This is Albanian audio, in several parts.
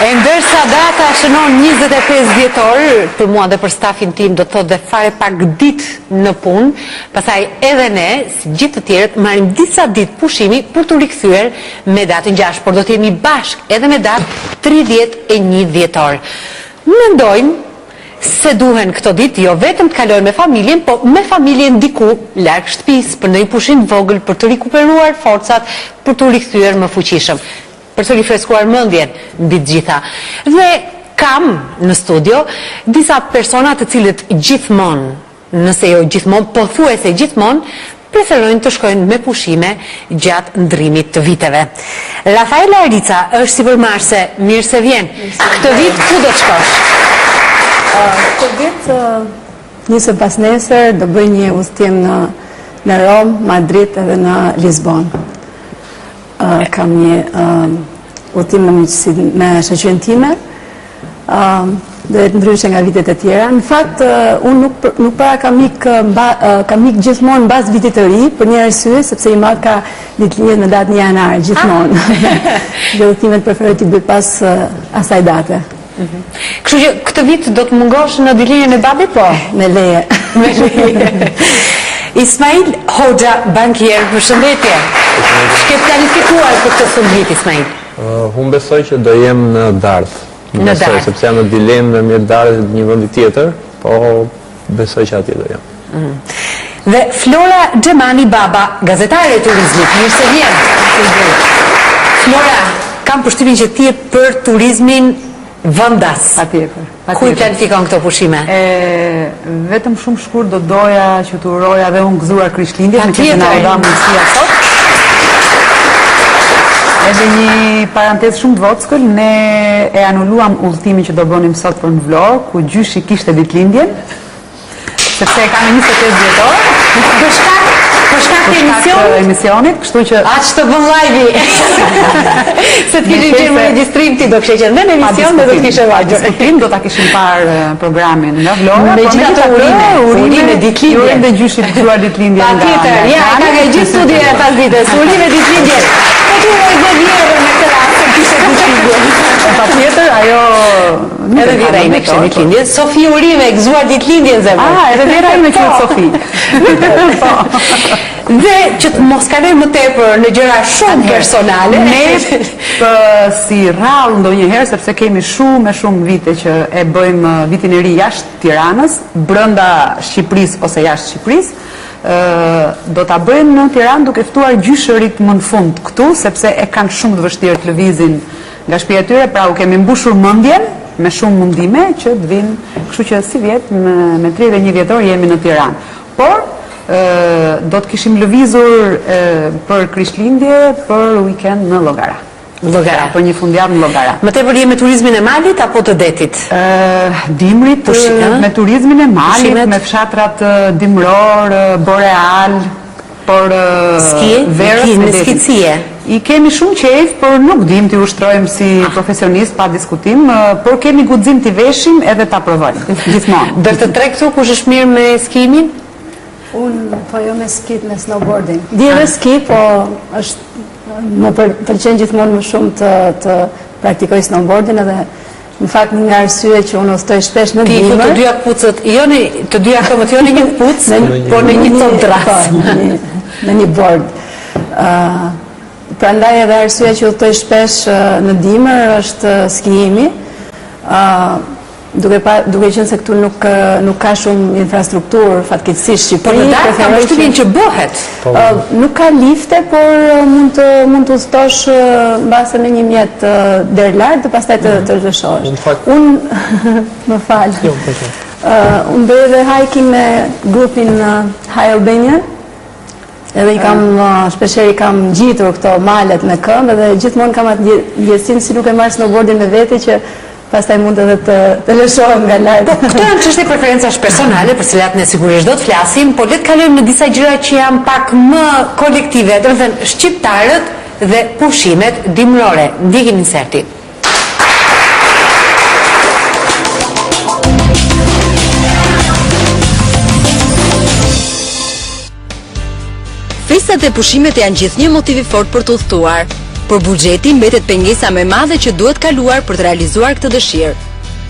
E ndërsa data shënon 25 dhjetor, për mua dhe për stafin tim do të thotë dhe fare pak ditë në punë, pastaj edhe ne, si gjithë të tjerët, marrim disa ditë pushimi për të rikthyer me datën 6, por do të jemi bashkë edhe me datë 31 dhjetor. Mendojmë se duhen këto ditë jo vetëm të kalojnë me familjen, po me familjen diku larg shtëpisë për ndonjë pushim të vogël për të rikuperuar forcat, për të rikthyer më fuqishëm, për të rifreskuar mendjen mbi të gjitha. Dhe kam në studio disa persona të cilët gjithmonë, nëse jo gjithmonë, pothuajse gjithmonë, preferojnë të shkojnë me pushime gjatë ndrimit të viteve. Rafaela Rica është sipërmarrëse, mirë se vjen. Këtë vit ku do të shkosh? Këtë vit, nisëm pas nesër, do bëj një udhëtim në Rom, Madrid edhe në Lisbon. Kam një udhëtim në miqësi me shoqen time, dhe të ndryshe nga vitet e tjera. Në fakt, unë nuk para kam ikë gjithmonë mbas vitit të ri, për një arsye, sepse i madh ka ditëlindjen në datën 1 janar, gjithmonë. Dhe udhëtimet preferoj t'i bëj pas asaj date. Kështu që këtë vit do të mungosh në ditëlindjen e babit? Po, me leje. Ismail Hoxha, bankier, përshëndetje. Shke planifikuar për këtë fundvit, Ismail? Unë besoj që do jem në Dardh. Në Dardh. Sepse jam në dilemë në mjet Dardhit dhe një vendi tjetër, po besoj që atje do jem. Dhe Flora Xhemani Baba, gazetare e turizmit, mirë se vjen. Flora, kam përshtypjen që ti je për turizmin vendas. Patjetër. Ku i planifikon këto pushime? Vetëm shumë shkurt do doja që të uroja dhe unë gëzuar Krishtlindjes, me që të na u dha mundësia sot. Edhe një parantezë shumë të vockël, ne e anuluam udhëtimin që do bënim sot për në Vlorë, ku gjyshi kishte ditëlindjen, sepse e ka në 25 dhjetor. Për shkak të emisionit, kështu që aq të bën live-i. Se të kishin qenë me regjistrim ti do kishe qenë dhe në emision dhe do të kishe vajtur. Diskutim do ta kishim parë programin nga Vlora, me gjithë ato urime ditëlindje. Urime dhe gjyshit të gjuar ditëlindje nga. Patjetër, ja, ka nga gjithë studia e pas ditës, urime ditëlindje. Po tu uroj dhe vjerë me këtë rast se kishte ditëlindje. Patjetër, ajo edhe vjera ime kishte ditëlindje. Sofi urime e gëzuar ditëlindjen zemër. Edhe vjera ime quhet Sofi. Dhe që të mos kaloj më tepër në gjëra shumë personale. Ne si rrallë ndonjëherë, sepse kemi shumë vite që e bëjmë vitin e ri jashtë Tiranës, brenda Shqipërisë ose jashtë Shqipërisë, do ta bëjmë në Tiranë duke ftuar gjyshërit më në fund këtu, sepse e kanë shumë të vështirë të lëvizin nga shtëpia e tyre, pra u kemi mbushur mendjen me shumë mundime që të vinë, kështu që si vjet me 31 dhjetor jemi në Tiranë. Por do të kishim lëvizur për Krishtlindje për weekend në Llogara. Llogara, për një fundjavë në Llogara. Më tepër je me turizmin e malit apo të detit? Dimrit, me turizmin e malit, me fshatrat dimror, boreal, por verës në skicije. I kemi shumë qejf, por nuk dim t'i ushtrojmë si profesionist pa diskutim, por kemi guxim t'i veshim edhe t'a provojmë, gjithmonë. Dër të tre këtu kush është mirë me skimin? Unë, po jo me skit, me snowboarding. Di edhe ski, po më pëlqen gjithmonë më shumë të praktikoj snowboarding edhe në fakt nga arsye që unë udhtoj shpesh në dimër. Ti të dyja kpucët, jo në të dyja këmbët, jo në një kpucë, po në një tondras. Në një board. Prandaj edhe arsyeja që udhtoj shpesh në dimër është skijimi. Duke qenë se këtu nuk ka shumë infrastrukturë fatkeqësisht Shqipëri. Po në Dardh kam përshtypjen që bëhet. Nuk ka lifte, por mund të udhëtosh mbase me një mjet deri lart dhe pastaj të lëshohesh. Unë më fal. Unë bëj edhe hiking me grupin High Albanian. Edhe shpeshherë i kam gjitur këto malet me këmbë dhe gjithmonë kam atë ndjesim si nuk e marr snowboardin me vete që pastaj mund edhe të lëshohem nga lart. Këto janë çështje preferencash personale, për cilat ne sigurisht do të flasim, por le të kalojmë në disa gjëra që janë pak më kolektive, do të thënë shqiptarët dhe pushimet dimrore. Ndjekim insertin. Festat dhe pushimet janë gjithnjë motiv i fortë për të udhëtuar. por buxheti mbetet pengesa më e madhe që duhet kaluar për të realizuar këtë dëshirë.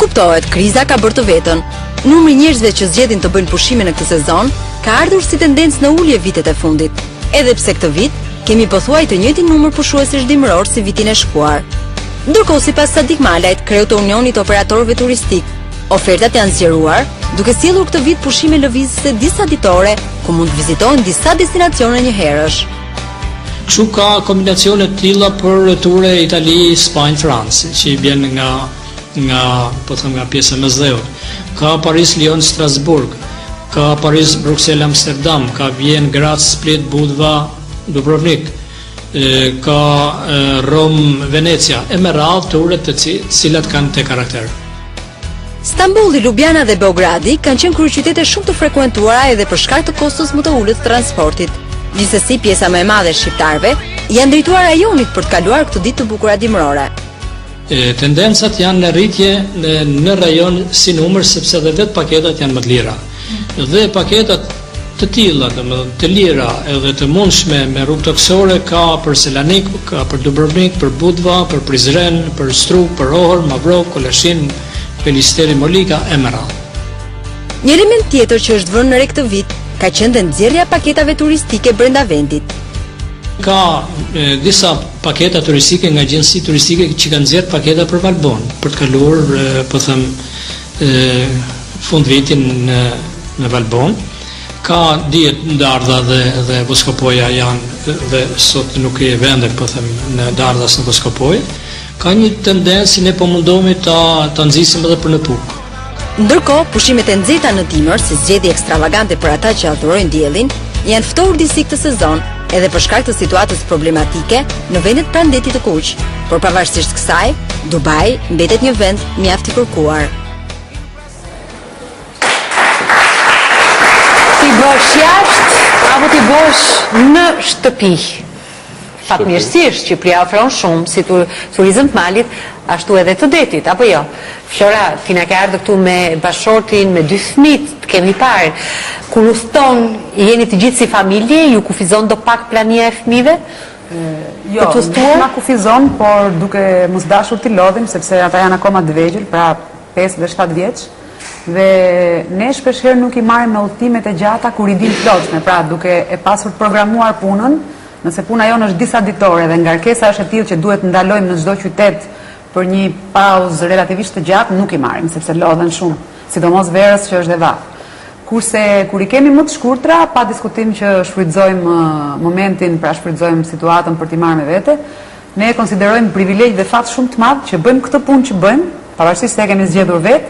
Kuptohet, kriza ka bërë të vetën. Numri njerëzve që zgjedhin të bëjnë pushime në këtë sezon ka ardhur si tendencë në ulje vitet e fundit. Edhe pse këtë vit kemi pothuaj të njëjtin numër pushuesish dimëror si vitin e shkuar. Ndërkohë, sipas Sadik Malajt, kreu të Unionit Operatorëve Turistik, ofertat janë zgjeruar, duke sjellur këtë vit pushime lëvizëse disa ditore, ku mund të vizitohen disa destinacione një herësh. Kështu ka kombinacione të tilla për ture Itali, Spanjë, Francë, që i bjen nga pjesa e mesdheut. Ka Paris, Lyon, Strasburg, ka Paris, Bruxelles, Amsterdam, ka Vjen, Graz, Split, Budva, Dubrovnik, ka Rom, Venecia, e me radhë turet të cilat kanë të karakter. Stambolli, Ljubljana dhe Beogradi kanë qenë kryeqytete shumë të frekuentuara edhe për shkak të kostos më të ulët të transportit. Gjithsesi, pjesa më e madhe e shqiptarëve janë drejtuar rajonit për të kaluar këtë ditë të bukura dimërore. Tendencat janë në rritje në rajon si numër, sepse dhe vetë paketat janë më të lira. Dhe paketat të tilla, të lira edhe të mundshme me rrugë toksore ka për Selanik, ka për Dubrovnik, për Budva, për Prizren, për Struk, për Ohër, Mavrov, Kolashin, Pelisteri, Molika e më radhë. Një element tjetër që është vënë në re këtë vit ka qenë dhe nxjerrja paketave turistike brenda vendit. Ka disa paketa turistike nga agjenci turistike që kanë nxjerrë paketa për Valbon, për të kaluar, po them, fund vitin në Valbon. Ka diet Dardha dhe Voskopoja janë, dhe sot nuk e vende, po them, në Dardhas në Voskopoj. Ka një tendencë ne po mundohemi ta nxisim edhe për në Puk. Ndërkohë, pushimet e nxehta në dimër, si zgjedhje ekstravagante për ata që adhurojnë diellin, janë ftohur disi këtë sezon, edhe për shkak të situatës problematike në vendet pranë detit të Kuq. Por pavarësisht kësaj, Dubai mbetet një vend mjaft i kërkuar. Ti bësh jashtë apo ti bësh në shtëpi? Fatmirësisht, Shqipëria ofron shumë si turizëm të malit, ashtu edhe të detit, apo jo? Flora, ti na ke ardhur këtu me bashortin, me 2 fëmijë, të kemi parë. Kur udhton, jeni të gjithë si familje, ju kufizon do pak plania e fëmijëve? Jo, nuk na kufizon, por duke mos dashur t'i lodhim, sepse ata janë akoma të vegjël, pra 5 dhe 7 vjeç. Dhe ne shpeshherë nuk i marrim në udhëtimet e gjata kur i dim plotshme, pra duke e pasur të programuar punën. Nëse puna jonë është disa ditore dhe ngarkesa është e tillë që duhet ndalojmë në çdo qytet për një pauzë relativisht të gjatë, nuk i marrim sepse lodhen shumë, sidomos verës që është e vatë. Kurse kur i kemi më të shkurtra, pa diskutim që shfrytëzojmë momentin, pra shfrytëzojmë situatën për t'i marrë me vete, ne konsiderojmë privilegj dhe fat shumë të madh që bëjmë këtë punë që bëjmë, pavarësisht se e kemi zgjedhur vetë,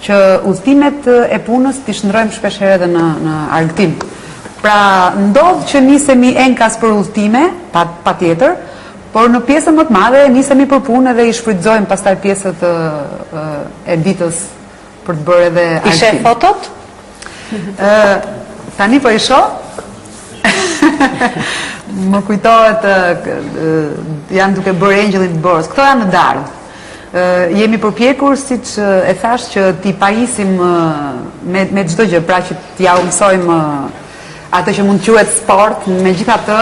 që udhëtimet e punës t'i shndrojmë shpesh herë edhe në argëtim. Pra, ndodh që nisemi enkas për udhëtime, pa tjetër, por në pjesën më të madhe nisemi për punë dhe i shfrytëzojmë pastaj pjesët e ditës për të bërë edhe argëtim. Ishe fotot? Tani po i shoh. Më kujtohet, janë duke bërë engjëllin të borës. Këto janë në Dardhë. Jemi përpjekur, siç e thash, që t'i pajisim me çdo gjë, pra që t'ja mësojmë atë që mund quhet sport, megjithatë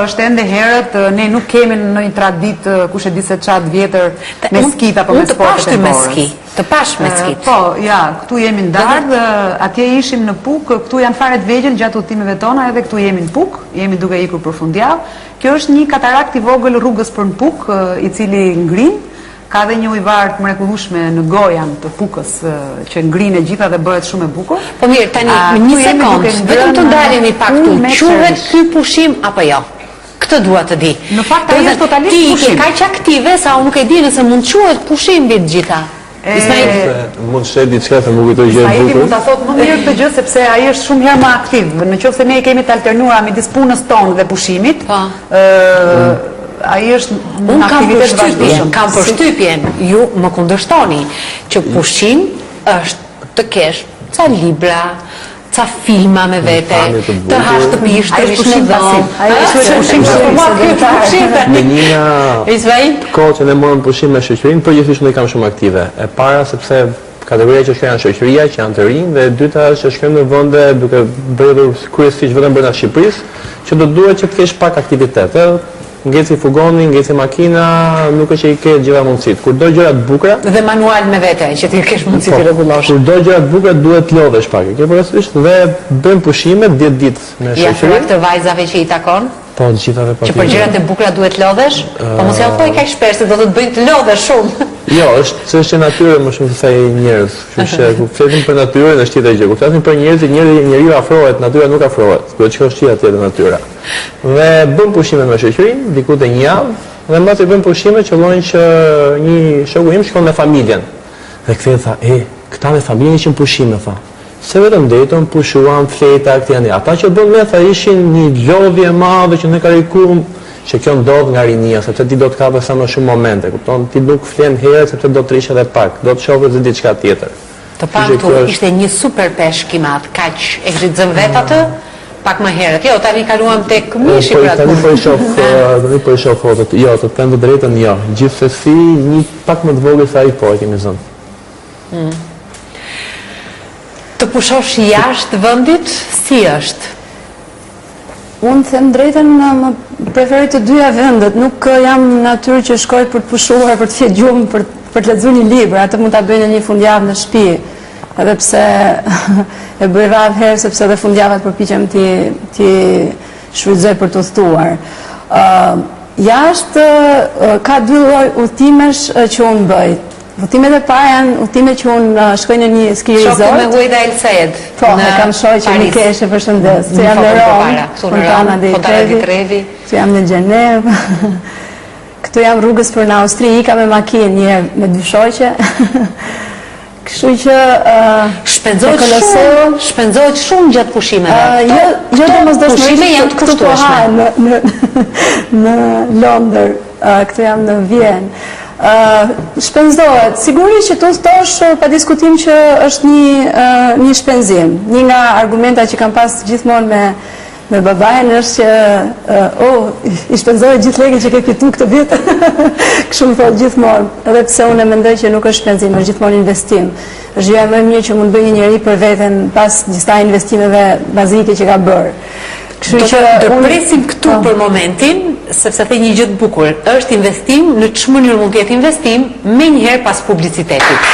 është ende herët, ne nuk kemi në një traditë kush e di se çat vjetër me skit apo me sportet e borës. Të pash me skit. Po, ja, këtu jemi në Dardhë, atje ishim në Puk, këtu janë fare të vegjël gjatë udhëtimeve tona, edhe këtu jemi në Puk, jemi duke ikur për fundjavë. Kjo është një katarakt i vogël rrugës për në Puk, i cili ngrin. Ka dhe një ujëvar të mrekullueshme në gojan të Pukës që ngrinë gjitha dhe bëhet shumë e bukur. Po mirë, tani një sekond, vetëm të ndalemi pak këtu. Quhet ky pushim apo jo? Këtë dua të di. Në fakt ai është totalisht pushim. Ti kaq aktive sa unë nuk e di nëse mund quhet pushim mbi të gjitha. Mund të sheh diçka se më kujtoj gjë e bukur. Ai mund ta thotë më mirë këtë gjë sepse ai është shumë herë më aktiv. Nëse ne kemi të alternuar midis punës tonë dhe pushimit, ai është në aktivitet vazhdueshëm. Kam përshtypjen, ju më kundërshtoni që pushim është të kesh ca libra, ca filma me vete, të hash të pish, të rish në dhomë. Ai është pushim. Në një kohë që ne morëm pushim me shoqërinë, përgjithsisht ne kam shumë aktive. E para sepse kategoria që shkojnë shoqëria, që janë të rinj, dhe e dyta është që shkojmë në vende duke bërë kryesisht vetëm brenda Shqipërisë, që do duhet që të kesh pak aktivitet. Ngeci furgoni, ngeci makina, nuk është që i ke gjitha mundësit. Kur do gjëra të bukura, Dhe manual me vete, që ti kesh mundësi të rregullosh. kur do gjëra të bukura duhet lodhesh pak. Ke parasysh dhe bën pushime 10 ditë me Ja shoqëri. këtë vajzave që i takon, Po, të gjithave që për gjërat e bukura duhet lodhesh, po mos ja thoj kaq shpesh se do të të bëjnë të lodhesh shumë. Jo, është çështje natyre më shumë se sa njerëz. Kështu që kur flesim për natyrën është tjetër gjë. Kur flasim për njerëzit, njeriu afrohet, natyra nuk afrohet. Duhet të shkosh tjetër natyra. Dhe bën pushime me shoqërinë, diku te një javë, dhe mbas i bën pushime qëllojnë që një shoku im shkon me familjen. Dhe kthehet tha, këta me familjen ishin pushime tha. Se vetëm detën, pushuan, fleta, këtë janë. Ata që bën me tha ishin një lodhje e madhe që ne karikuam që kjo ndodh nga rinia, sepse ti do të kapësh sa më shumë momente, kupton? Ti nuk flen herë sepse do të rish edhe pak, do të shohësh edhe diçka tjetër. Të pantu ishte një super peshk i madh, kaq e kishit zënë vet atë pak më herët. Jo, tani kaluam tek mishi Po për atë. tani po i shoh fotot. Jo, të them të drejtën, jo. Gjithsesi një pak më të vogël se ai po e kemi zënë. Të pushosh jashtë vendit, si është? Unë them drejtën, më preferoj të dyja vendet, nuk jam natyrë që shkoj për të pushuar, për të fjetë gjumë, për të lexuar një libër, atë mund ta bëj në një fundjavë në shtëpi, edhe pse e bëj radhë herë sepse edhe fundjavat përpiqem ti shfrytëzoj për të udhëtuar. Jashtë ka dy lloj udhëtimesh që unë bëj. Udhëtimet e para janë udhëtime që unë shkoj në një ski resort. Shoku me Huajda El Sayed. Po, e kam shoqë që më kesh e përshëndes. Se jam në Rom, Fontana di Trevi, që jam në Gjenevë. Këtu jam rrugës për në Austri, ika me makinë një me dy shoqe. Kështu që shpenzohet shumë gjatë pushimeve. Jo domosdoshmërisht pushime janë të kushtueshme. Në Londër, këtu jam në Vjenë. Shpenzohet. Sigurisht që tu thosh pa diskutim që është një shpenzim. Një nga argumenta që kam pas gjithmonë me babajen është që i shpenzohet gjithë lekët që ke fitu këtë vit. Kështu më thot gjithmonë. Edhe pse unë e mendoj që nuk është shpenzim, është gjithmonë investim. Është gjëja më e mirë që mund bëjë një njeri për veten pas disa investimeve bazike që ka bërë. Do të presim këtu për momentin, sepse the një gjë të bukur, është investim, në ç'mënyrë mund të jetë investim, menjëherë pas publicitetit.